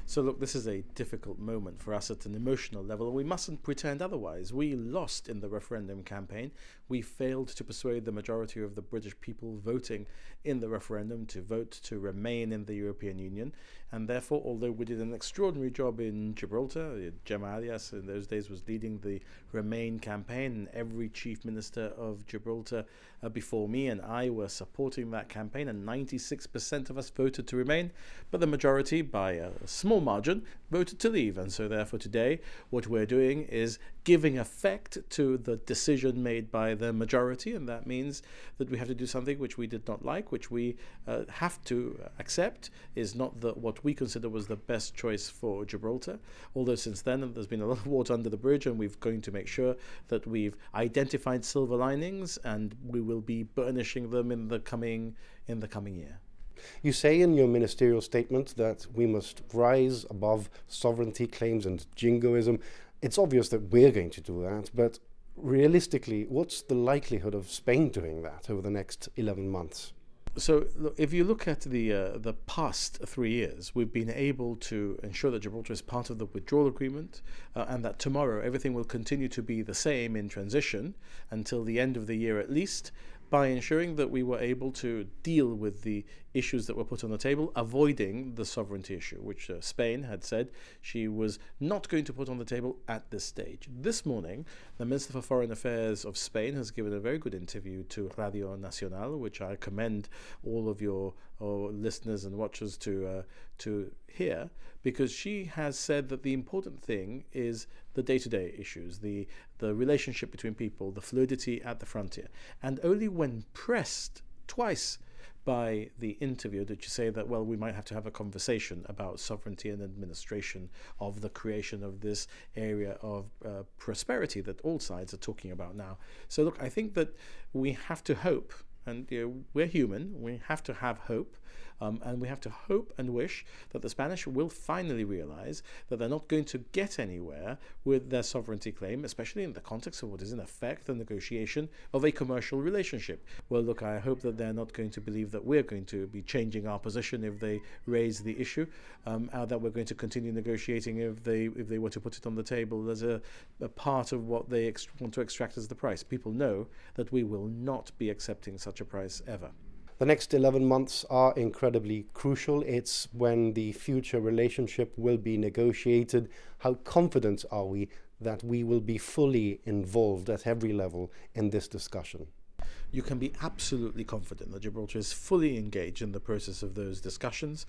So look, this is a difficult moment for us at an emotional level, and we mustn't pretend otherwise. We lost in the referendum campaign. We failed to persuade the majority of the British people voting in the referendum to vote to remain in the European Union. And therefore, although we did an extraordinary job in Gibraltar, Gemma Alias in those days was leading the Remain campaign, and every chief minister of Gibraltar before me and I were supporting that campaign, and 96% of us voted to remain, but the majority, by a small margin, voted to leave. And so therefore today what we're doing is giving effect to the decision made by the majority, and that means that we have to do something which we did not like, which we have to accept is not what we consider was the best choice for Gibraltar. Although since then there's been a lot of water under the bridge, and we're going to make sure that we've identified silver linings, and we will be burnishing them in the coming year. You say in your ministerial statement that we must rise above sovereignty claims and jingoism. It's obvious that we're going to do that, but realistically, what's the likelihood of Spain doing that over the next 11 months? So look, if you look at the past 3 years, we've been able to ensure that Gibraltar is part of the withdrawal agreement, and that tomorrow everything will continue to be the same in transition until the end of the year at least, by ensuring that we were able to deal with the issues that were put on the table, avoiding the sovereignty issue, which Spain had said she was not going to put on the table at this stage. This morning, the Minister for Foreign Affairs of Spain has given a very good interview to Radio Nacional, which I commend all of your listeners and watchers to hear, because she has said that the important thing is the day-to-day issues, the relationship between people, the fluidity at the frontier. And only when pressed twice by the interviewer did you say that, well, we might have to have a conversation about sovereignty and administration of the creation of this area of prosperity that all sides are talking about now. So look, I think that we have to hope, and we're human, we have to have hope, and we have to hope and wish that the Spanish will finally realize that they're not going to get anywhere with their sovereignty claim, especially in the context of what is in effect the negotiation of a commercial relationship. Well, look, I hope that they're not going to believe that we're going to be changing our position if they raise the issue, that we're going to continue negotiating if they were to put it on the table as a part of what they want to extract as the price. People know that we will not be accepting such a price ever. The next 11 months are incredibly crucial. It's when the future relationship will be negotiated. How confident are we that we will be fully involved at every level in this discussion? You can be absolutely confident that Gibraltar is fully engaged in the process of those discussions.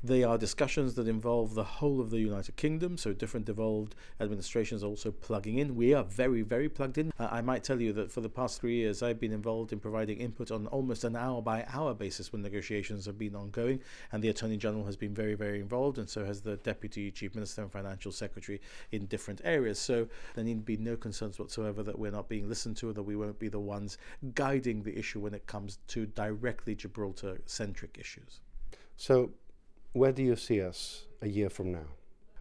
They are discussions that involve the whole of the United Kingdom, so different devolved administrations also plugging in. We are very, very plugged in. I might tell you that for the past 3 years, I've been involved in providing input on almost an hour-by-hour basis when negotiations have been ongoing, and the Attorney General has been very, very involved, and so has the Deputy Chief Minister and Financial Secretary in different areas. So there need be no concerns whatsoever that we're not being listened to, or that we won't be the ones guiding the issue when it comes to directly Gibraltar-centric issues. So, where do you see us a year from now?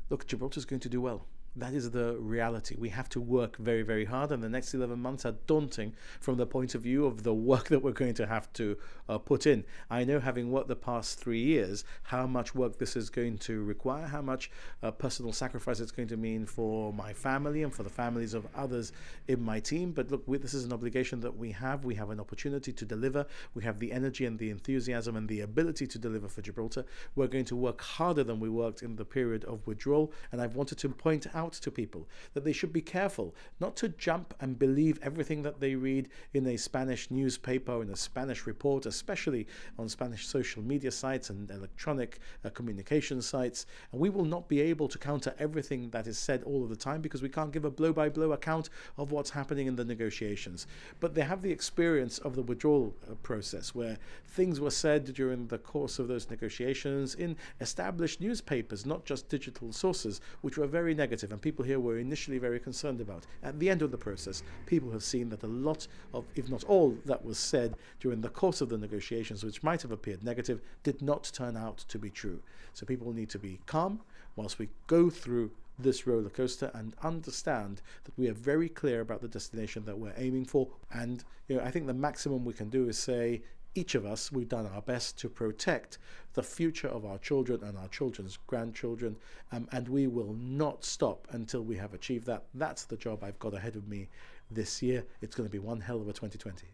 Look, Gibraltar's going to do well. That is the reality. We have to work very, very hard, and the next 11 months are daunting from the point of view of the work that we're going to have to put in. I know, having worked the past 3 years, how much work this is going to require, how much personal sacrifice it's going to mean for my family and for the families of others in my team. But look, this is an obligation that we have. We have an opportunity to deliver. We have the energy and the enthusiasm and the ability to deliver for Gibraltar. We're going to work harder than we worked in the period of withdrawal, and I've wanted to point out to people that they should be careful not to jump and believe everything that they read in a Spanish newspaper or in a Spanish report, especially on Spanish social media sites and electronic communication sites. And we will not be able to counter everything that is said all of the time, because we can't give a blow-by-blow account of what's happening in the negotiations. But they have the experience of the withdrawal process, where things were said during the course of those negotiations in established newspapers, not just digital sources, which were very negative, and people here were initially very concerned about. At the end of the process, people have seen that a lot of, if not all, that was said during the course of the negotiations, which might have appeared negative, did not turn out to be true. So people need to be calm whilst we go through this roller coaster and understand that we are very clear about the destination that we're aiming for. And I think the maximum we can do is say, each of us, we've done our best to protect the future of our children and our children's grandchildren, and we will not stop until we have achieved that. That's the job I've got ahead of me this year. It's going to be one hell of a 2020.